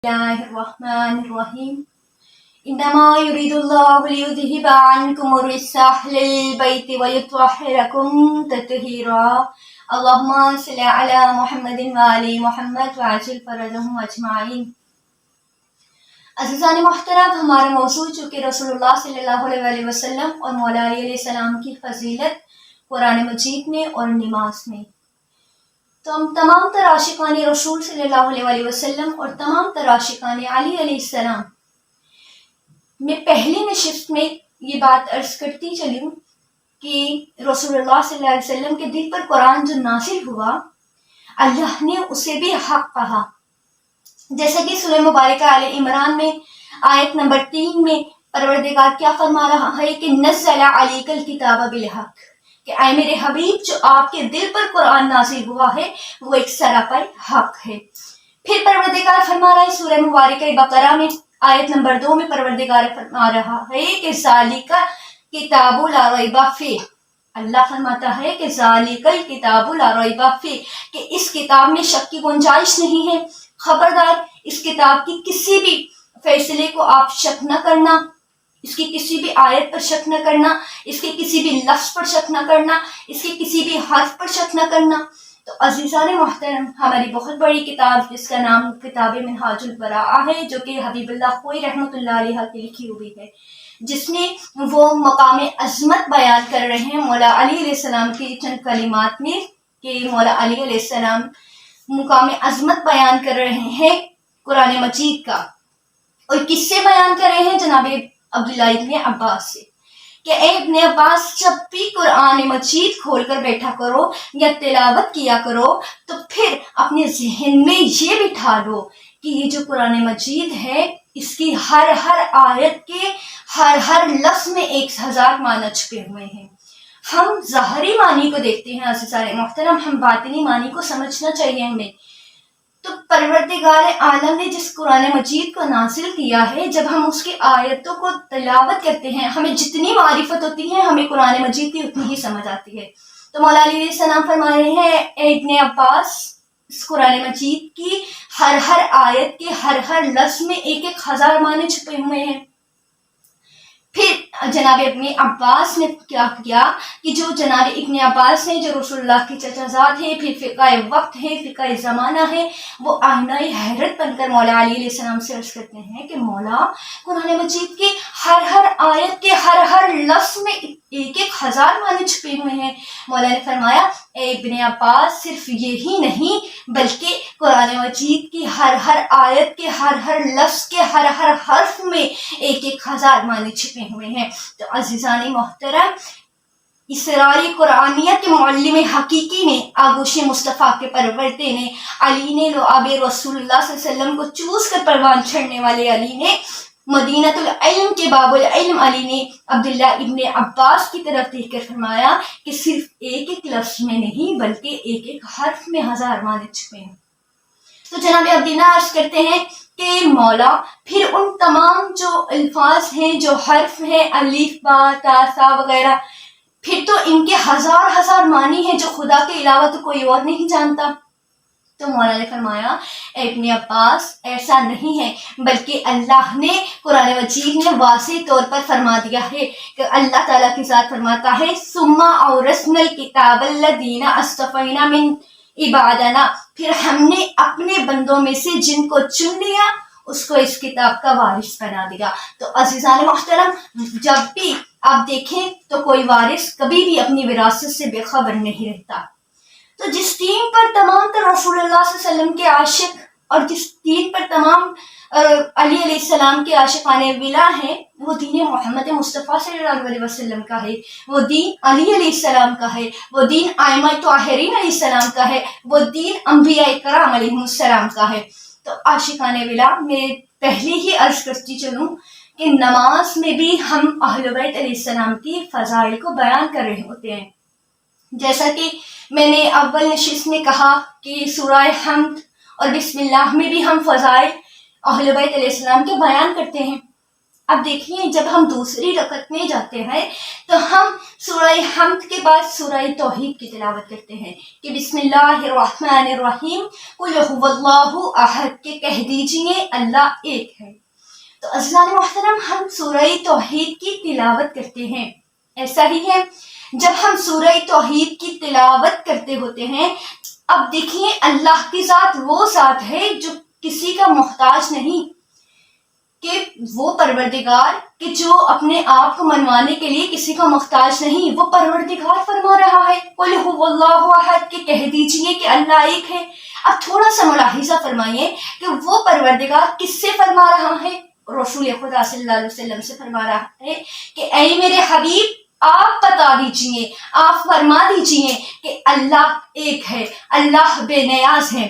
الله الرحمن الرحيم إنما يريد الله ليذهب عنكم الرجس أهل البيت ويطهركم تطهيرا اللهم صل على محمد وآل محمد وعجل فرجهم أجمعين۔ عزیزان محترم، ہمارا موضوع چونکہ رسول اللہ صلی اللہ علیہ وسلم اور مولا علی علیہ السلام کی فضیلت قرآن مجید میں اور نماز میں، تو ہم تمام تر عاشقان رسول صلی اللہ علیہ وسلم اور تمام تر عاشقان علی علیہ السلام میں پہلی نشست میں یہ بات عرض کرتی چلی ہوں کہ رسول اللہ صلی اللہ علیہ وسلم کے دل پر قرآن جو نازل ہوا، اللہ نے اسے بھی حق کہا، جیسا کہ سورہ مبارکہ آل عمران میں آیت نمبر 3 میں پروردگار کیا فرما رہا ہے کہ نزل علیک الکتاب بالحق، کہ اے میرے حبیب جو آپ کے دل پر قرآن نازل ہوا ہے وہ ایک سراپر حق ہے۔ پھر پروردگار فرما رہا ہے سورہ مبارکہ بقرہ میں آیت نمبر 2 میں پروردگار فرما رہا ہے کہ ذالک کتاب لا ریب فیہ، اللہ فرماتا ہے کہ ذالک الکتاب لا ریب فیہ، کہ اس کتاب میں شک کی گنجائش نہیں ہے۔ خبردار، اس کتاب کی کسی بھی فیصلے کو آپ شک نہ کرنا، اس کی کسی بھی آیت پر شک نہ کرنا، اس کے کسی بھی لفظ پر شک نہ کرنا، اس کے کسی بھی حرف پر شک نہ کرنا۔ تو عزیزان محترم، ہماری بہت بڑی کتاب جس کا نام کتاب منہاج البراءہ ہے، جو کہ حبیب اللہ خوئی رحمۃ اللہ علیہ کی لکھی ہوئی ہے، جس میں وہ مقام عظمت بیان کر رہے ہیں مولا علی علیہ السلام کی چند کلمات میں، کہ مولا علی علیہ السلام مقام عظمت بیان کر رہے ہیں قرآن مجید کا، اور کس سے بیان کر رہے ہیں؟ جناب عبداللہ ابن عباس سے، کہ اے ابن عباس، جب بھی قرآن مجید کھول کر بیٹھا کرو یا تلاوت کیا کرو تو پھر اپنے ذہن میں یہ بٹھا لو کہ یہ جو قرآن مجید ہے، اس کی ہر آیت کے ہر لفظ میں 1000 معنی چھپے ہوئے ہیں۔ ہم ظاہری معنی کو دیکھتے ہیں عزیزان محترم، ہم باطنی معنی کو سمجھنا چاہیے ہمیں۔ تو پروردگار عالم نے جس قرآن مجید کو نازل کیا ہے، جب ہم اس کی آیتوں کو تلاوت کرتے ہیں، ہمیں جتنی معرفت ہوتی ہے ہمیں قرآن مجید کی اتنی ہی سمجھ آتی ہے۔ تو مولا علی علیہ السلام فرما رہے ہیں اے ابن عباس، اس قرآن مجید کی ہر آیت کے ہر لفظ میں 1000 معنی چھپے ہوئے ہیں۔ پھر جناب ابن عباس نے کیا کیا کہ جو جناب ابن عباس ہیں، جو رسول اللہ کے چچا زاد ہیں، پھر فقہ وقت ہے، فقہ زمانہ ہے، وہ آئینہ حیرت بن کر مولا علی علیہ السلام سے عرض کرتے ہیں کہ مولا، قرآن مجید کی ہر آیت کے ہر لفظ میں 1000 معنی چھپے ہوئے ہیں۔ مولا نے فرمایا اے ابن عباس، صرف یہی نہیں بلکہ قرآن مجید کی ہر آیت کے ہر لفظ کے ہر حرف میں 1000 معنی چھپے ہوئے ہیں۔ تو عزیزان محترم، اسراری قرآنیہ کے معلم حقیقی نے، آغوش مصطفیٰ کے پرورتے نے، علی نے، لعاب رسول اللہ صلی اللہ علیہ وسلم کو چوس کر پروان چڑھنے والے علی نے، مدینہ العلم کے باب العلم علی نے عبداللہ ابن عباس کی طرف دیکھ کر فرمایا کہ صرف ایک لفظ میں نہیں بلکہ ایک حرف میں 1000 معنی چھپے ہیں۔ تو جناب عبداللہ عرض کرتے ہیں کہ مولا، پھر ان تمام جو الفاظ ہیں، جو حرف ہیں، الف با تا سا وغیرہ، پھر تو ان کے ہزار معنی ہیں جو خدا کے علاوہ تو کوئی اور نہیں جانتا۔ تو مولا نے فرمایا اے ابن عباس، ایسا نہیں ہے، بلکہ اللہ نے قرآن مجید میں واضح طور پر فرما دیا ہے کہ اللہ تعالیٰ کی ذات فرماتا ہے ثم اورثنا الکتاب الذین اصطفینا من عبادنا، پھر ہم نے اپنے بندوں میں سے جن کو چن لیا اس کو اس کتاب کا وارث بنا دیا۔ تو عزیزان محترم، جب بھی آپ دیکھیں تو کوئی وارث کبھی بھی اپنی وراثت سے بے خبر نہیں رہتا۔ تو جس دین پر تمام تر رسول اللہ صلی اللہ علیہ وسلم کے عاشق، اور جس دین پر تمام علی علیہ السلام کے عاشقان ولا ہیں، وہ دین محمد مصطفیٰ صلی اللہ علیہ وسلم کا ہے، وہ دین علی علیہ السلام کا ہے، وہ دین ائمہ طاہرین علیہ السلام کا ہے، وہ دین انبیاء کرام علیہ السلام کا ہے۔ تو عاشقان ولا، میں پہلے ہی عرض کرتی چلوں کہ نماز میں بھی ہم اہل بیت علیہ السلام کی فضائل کو بیان کر رہے ہوتے ہیں، جیسا کہ میں نے اول نشست میں کہا کہ سورہ حمد اور بسم اللہ میں بھی ہم فضائل اہل بیت علیہ السلام کے بیان کرتے ہیں۔ اب دیکھیے جب ہم دوسری رکعت میں جاتے ہیں تو ہم سورہ حمد کے بعد سورہ توحید کی تلاوت کرتے ہیں کہ بسم اللہ الرحمن الرحیم قل هو اللہ احد کہ کہہ دیجئے اللہ ایک ہے۔ تو عزیزان محترم ہم سورہ توحید کی تلاوت کرتے ہیں، ایسا ہی ہے جب ہم سورہ توحید کی تلاوت کرتے ہوتے ہیں، اب دیکھیے اللہ کی ذات وہ ذات ہے جو کسی کا محتاج نہیں، کہ وہ پروردگار کہ جو اپنے آپ کو منوانے کے لیے کسی کا محتاج نہیں، وہ پروردگار فرما رہا ہے قل هو اللہ احد کہ کہہ دیجئے کہ اللہ ایک ہے۔ اب تھوڑا سا ملاحظہ فرمائیے کہ وہ پروردگار کس سے فرما رہا ہے؟ رسول خدا صلی اللہ علیہ وسلم سے فرما رہا ہے کہ اے میرے حبیب آپ بتا دیجئے، آپ فرما دیجئے کہ اللہ ایک ہے، اللہ بے نیاز ہے۔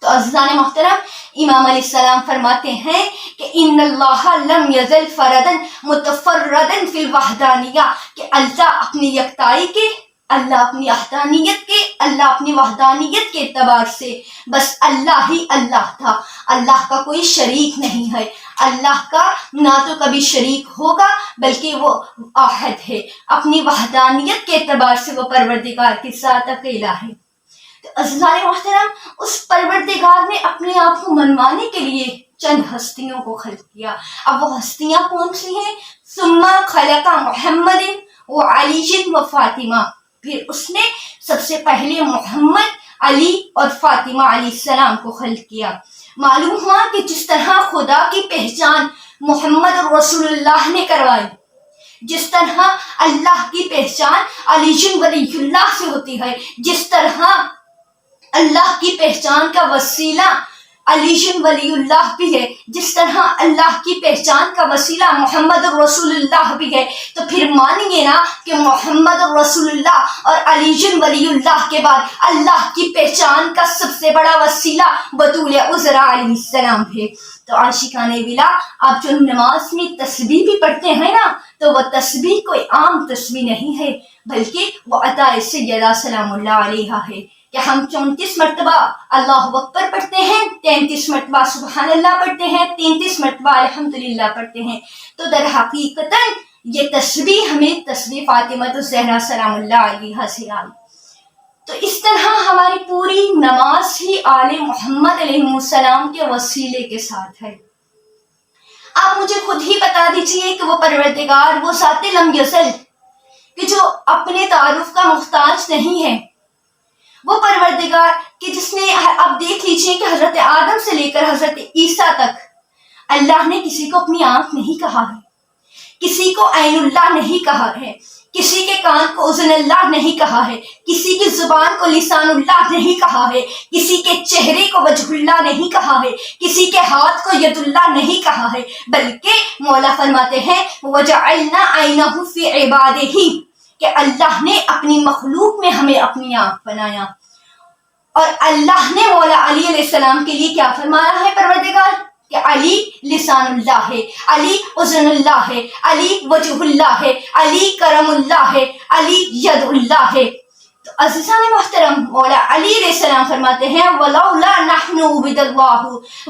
تو عزیزان محترم امام علیہ السلام فرماتے ہیں کہ ان اللہ لم یزل فردا متفردا فی الوحدانیہ کہ اللہ اپنی یکتائی کے، اللہ اپنی احدانیت کے، اللہ اپنی وحدانیت کے اعتبار سے بس اللہ ہی اللہ تھا، اللہ کا کوئی شریک نہیں ہے، اللہ کا نہ تو کبھی شریک ہوگا بلکہ وہ احد ہے، اپنی وحدانیت کے اعتبار سے وہ پروردگار کی ذات اکیلا ہے۔ تو عزیزان محترم اس پروردگار نے اپنے آپ کو منوانے کے لیے چند ہستیوں کو خلق کیا۔ اب وہ ہستیاں کون سی ہیں؟ ثم خلق محمد و علی و فاطمہ، پھر اس نے سب سے پہلے محمد، علی اور فاطمہ علیہ السلام کو خلق کیا۔ معلوم ہوا کہ جس طرح خدا کی پہچان محمد رسول اللہ نے کروائی، جس طرح اللہ کی پہچان علی ولی اللہ سے ہوتی ہے، جس طرح اللہ کی پہچان کا وسیلہ علی ولی اللہ بھی ہے، جس طرح اللہ کی پہچان کا وسیلہ محمد رسول اللہ بھی ہے، تو پھر مانیے نا کہ محمد رسول اللہ اور علی ولی اللہ کے بعد اللہ کی پہچان کا سب سے بڑا وسیلہ بطول عذرا علیہ السلام ہے۔ تو عاشقان ولا آپ جو نماز میں تسبیح بھی پڑھتے ہیں نا، تو وہ تسبیح کوئی عام تسبیح نہیں ہے بلکہ وہ عطا سیدہ سلام اللہ علیہا ہے کہ ہم 34 مرتبہ اللہ اکبر پڑھتے ہیں، 33 مرتبہ سبحان اللہ پڑھتے ہیں، 33 مرتبہ الحمدللہ پڑھتے ہیں۔ تو در حقیقتاً یہ تسبیح ہمیں تسبیح فاطمہ الزہرا سلام اللہ علیہا سے آئی۔ تو اس طرح ہماری پوری نماز ہی آل محمد علیہ السلام کے وسیلے کے ساتھ ہے۔ آپ مجھے خود ہی بتا دیجئے کہ وہ پروردگار، وہ ذات لم یزل کہ جو اپنے تعارف کا محتاج نہیں ہے، وہ پروردگار کہ جس نے، اب دیکھ لیجئے کہ حضرت آدم سے لے کر حضرت عیسیٰ تک اللہ نے کسی کو اپنی آنکھ نہیں کہا ہے، کسی کو عین اللہ نہیں کہا ہے، کسی کے کان کو اذن اللہ نہیں کہا ہے، کسی کی زبان کو لسان اللہ نہیں کہا ہے، کسی کے چہرے کو وجہ اللہ نہیں کہا ہے، کسی کے ہاتھ کو ید اللہ نہیں کہا ہے، بلکہ مولا فرماتے ہیں وَجَعَلْنَا عَيْنَهُ فِي عِبَادِهِ کہ اللہ نے اپنی مخلوق میں ہمیں اپنی آنکھ بنایا۔ اور اللہ نے مولا علی علیہ السلام کے لیے کیا فرمایا ہے پروردگار کہ علی لسان اللہ ہے، علی اذن اللہ ہے، علی وجہ اللہ ہے، علی کرم اللہ ہے، علی ید اللہ ہے۔ تو عزیزان محترم مولا علی علیہ السلام فرماتے ہیں وَلَوْلَا نَحْنُ عُبِدَ اللَّهُ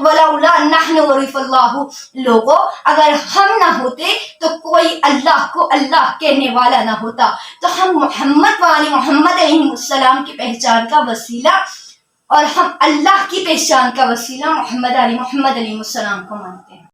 وَلَوْلَا نَحْنُ عُرِفَ اللَّهُ لوگوں اگر ہم نہ ہوتے تو کوئی اللہ کو اللہ کہنے والا نہ ہوتا۔ تو ہم محمد وآل محمد علیہ السلام کی پہچان کا وسیلہ اور ہم اللہ کی پہچان کا وسیلہ محمد علیہ السلام کو مانتے ہیں۔